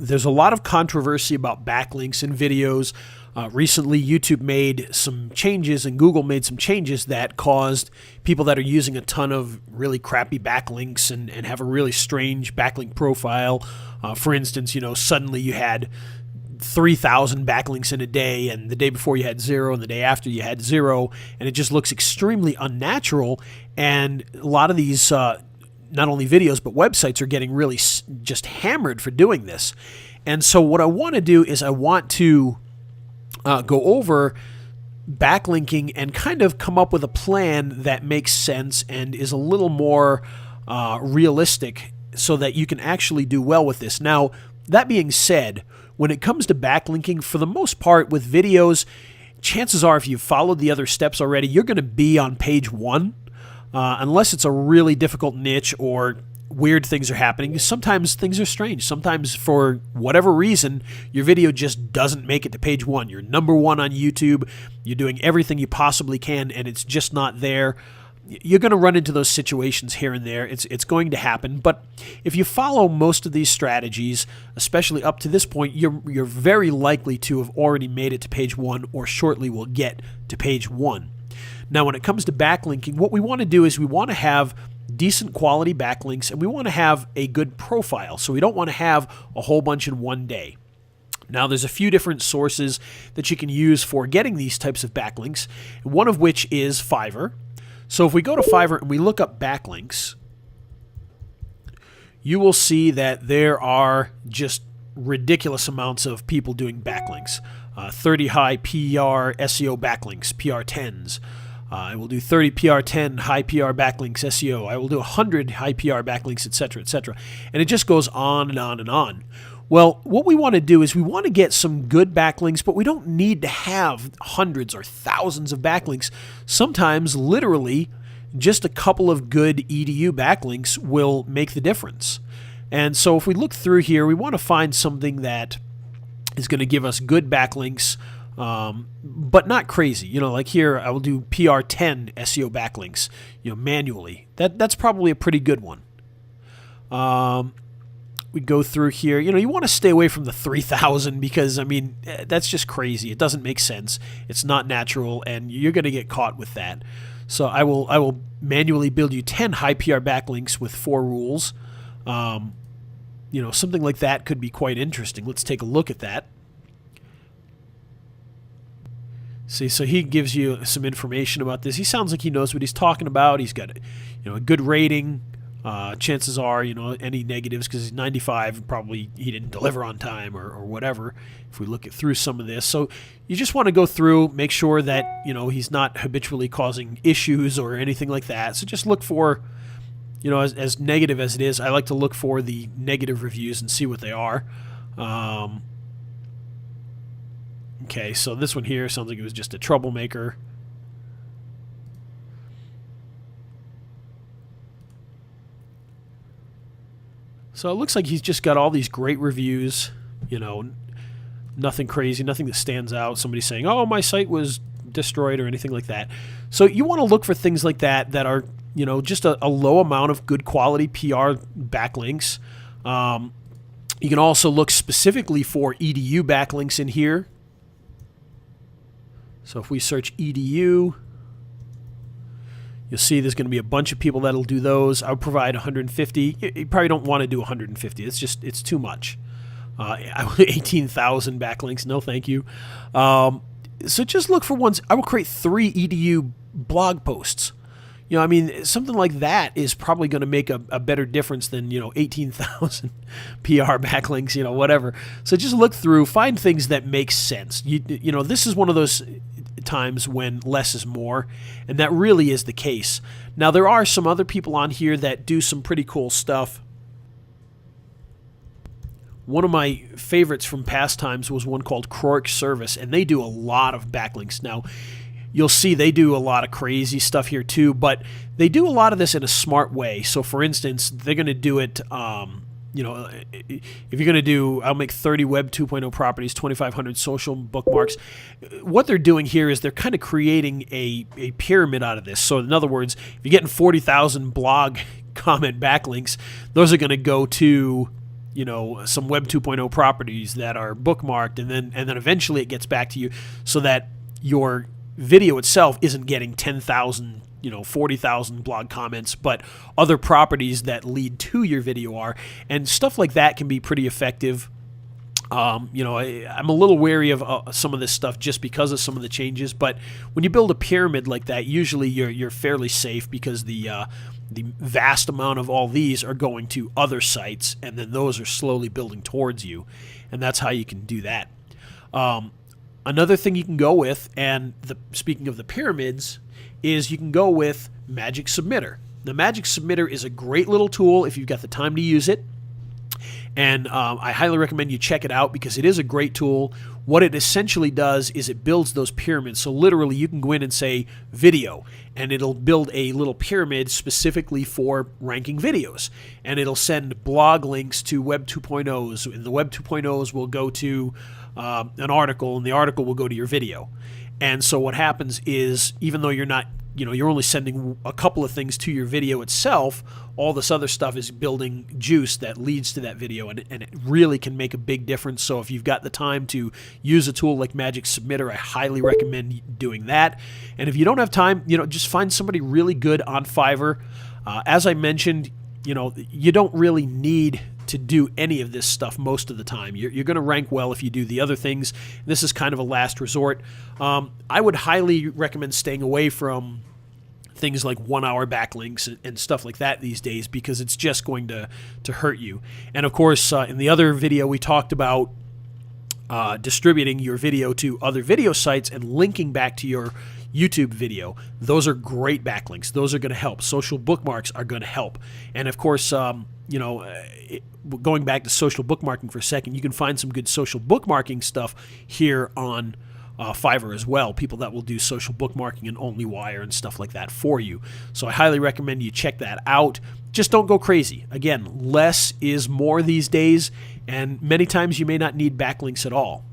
there's a lot of controversy about backlinks in videos. Recently, YouTube made some changes and Google made some changes that caused people that are using a ton of really crappy backlinks and have a really strange backlink profile. For instance, suddenly you had 3,000 backlinks in a day, and the day before you had 0, and the day after you had 0, and it just looks extremely unnatural. And a lot of these, not only videos, but websites are getting really just hammered for doing this. And so what I want to do is I want to go over backlinking and kind of come up with a plan that makes sense and is a little more realistic so that you can actually do well with this. Now, that being said, when it comes to backlinking, for the most part with videos, chances are if you've followed the other steps already, you're going to be on page 1, unless it's a really difficult niche or weird things are happening. Sometimes things are strange. Sometimes for whatever reason, your video just doesn't make it to page 1. You're number 1 on YouTube. You're doing everything you possibly can, and it's just not there. You're going to run into those situations here and there. It's going to happen. But if you follow most of these strategies, especially up to this point, you're very likely to have already made it to page 1 or shortly will get to page 1. Now, when it comes to backlinking, what we want to do is we want to have decent quality backlinks, and we want to have a good profile. So we don't want to have a whole bunch in one day. Now, there's a few different sources that you can use for getting these types of backlinks, one of which is Fiverr. So if we go to Fiverr and we look up backlinks, you will see that there are just ridiculous amounts of people doing backlinks. 30 high PR SEO backlinks, PR10s. I will do 30 PR10 high PR backlinks SEO. I will do 100 high PR backlinks, etc., etc. And it just goes on and on and on. Well, what we want to do is we want to get some good backlinks, but we don't need to have hundreds or thousands of backlinks. Sometimes, literally, just a couple of good EDU backlinks will make the difference. And so if we look through here, we want to find something that is going to give us good backlinks, but not crazy. Like here, I will do PR10 SEO backlinks, manually. That's probably a pretty good one. We go through here. You want to stay away from the 3,000 because, that's just crazy. It doesn't make sense. It's not natural, and you're going to get caught with that. So I will manually build you 10 high PR backlinks with 4 rules. Something like that could be quite interesting. Let's take a look at that. See, so he gives you some information about this. He sounds like he knows what he's talking about. He's got, a good rating. Chances are, any negatives, because he's 95, probably he didn't deliver on time or whatever, if we look through some of this. So you just want to go through, make sure that, he's not habitually causing issues or anything like that. So just look for, as negative as it is, I like to look for the negative reviews and see what they are. Okay, so this one here sounds like it was just a troublemaker. So it looks like he's just got all these great reviews, nothing crazy, nothing that stands out. Somebody saying, oh, my site was destroyed or anything like that. So you want to look for things like that are, just a low amount of good quality PR backlinks. You can also look specifically for EDU backlinks in here. So if we search EDU, you'll see there's going to be a bunch of people that'll do those. I'll provide 150. You probably don't want to do 150. It's too much. 18,000 backlinks. No, thank you. So just look for ones. I will create 3 EDU blog posts. Something like that is probably going to make a better difference than, 18,000 PR backlinks, whatever. So just look through, find things that make sense. This is one of those times when less is more, and that really is the case. Now, there are some other people on here that do some pretty cool stuff. One of my favorites from past times was one called Croix Service, and they do a lot of backlinks. Now, you'll see they do a lot of crazy stuff here too, but they do a lot of this in a smart way. So, for instance, they're going to do it, if you're going to do, I'll make 30 Web 2.0 properties, 2,500 social bookmarks. What they're doing here is they're kind of creating a pyramid out of this. So, in other words, if you're getting 40,000 blog comment backlinks, those are going to go to, some Web 2.0 properties that are bookmarked, and then eventually it gets back to you, so that your video itself isn't getting 10,000, 40,000 blog comments, but other properties that lead to your video are, and stuff like that can be pretty effective. I'm a little wary of some of this stuff just because of some of the changes, but when you build a pyramid like that, usually you're fairly safe, because the vast amount of all these are going to other sites, and then those are slowly building towards you, and that's how you can do that. Another thing you can go with, and speaking of the pyramids, is you can go with Magic Submitter. The Magic Submitter is a great little tool if you've got the time to use it. And I highly recommend you check it out, because it is a great tool. What it essentially does is it builds those pyramids. So literally you can go in and say video, and it'll build a little pyramid specifically for ranking videos. And it'll send blog links to Web 2.0s, and the Web 2.0s will go to an article, and the article will go to your video. And so what happens is, even though you're only sending a couple of things to your video itself, all this other stuff is building juice that leads to that video, and it really can make a big difference. So if you've got the time to use a tool like Magic Submitter, I highly recommend doing that. And if you don't have time, just find somebody really good on Fiverr. As I mentioned, you don't really need to do any of this stuff most of the time. You're going to rank well if you do the other things. This is kind of a last resort. I would highly recommend staying away from things like 1-hour backlinks and stuff like that these days, because it's just going to hurt you. And of course, in the other video, we talked about distributing your video to other video sites and linking back to your YouTube video. Those are great backlinks. Those are going to help. Social bookmarks are going to help. And of course, going back to social bookmarking for a second, you can find some good social bookmarking stuff here on Fiverr as well. People that will do social bookmarking and OnlyWire and stuff like that for you. So I highly recommend you check that out. Just don't go crazy. Again, less is more these days, and many times you may not need backlinks at all.